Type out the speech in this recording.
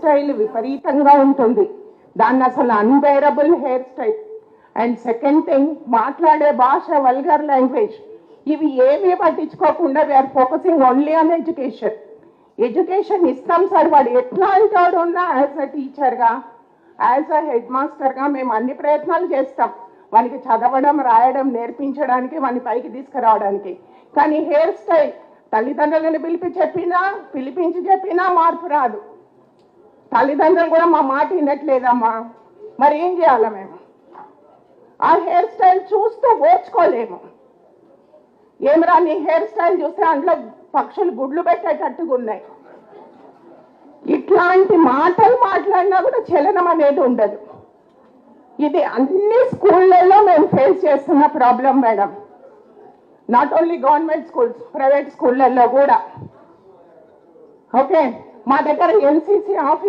Style విపరీతంగా ఉంటుంది. దాన్ని అసలు unbearable hair style. And second thing, మాట్లాడే భాష వల్గర్ లాంగ్వేజ్. ఇవి ఏమీ పట్టించుకోకుండా we're focusing only on education. Education ఇస్తాం సార్, వాడు ఎట్లా అంటాడు ఉన్నా యాజ్ అ టీచర్గా, యాజ్ అ హెడ్ మాస్టర్గా మేము అన్ని ప్రయత్నాలు చేస్తాం వానికి చదవడం రాయడం నేర్పించడానికి, వాని పైకి తీసుకురావడానికి. కానీ హెయిర్ స్టైల్ తల్లిదండ్రులను పిలిపించి చెప్పినా మార్పు రాదు. తల్లిదండ్రులు కూడా మా మాట వినట్లేదమ్మా, మరి ఏం చేయాలి మేము? ఆ హెయిర్ స్టైల్ చూస్తూ ఓర్చుకోలేము. ఏమరా నీ హెయిర్ స్టైల్ చూస్తే అందులో పక్షులు గుడ్లు పెట్టేటట్టుగా ఉన్నాయి. ఇట్లాంటి మాటలు మాట్లాడినా కూడా చలనం అనేది ఉండదు. ఇది అన్ని స్కూళ్ళల్లో మేము ఫేస్ చేస్తున్న problem madam. Not only government schools, private స్కూళ్ళల్లో కూడా. ఓకే, మా దగ్గర ఎన్సీసీ ఆఫీస్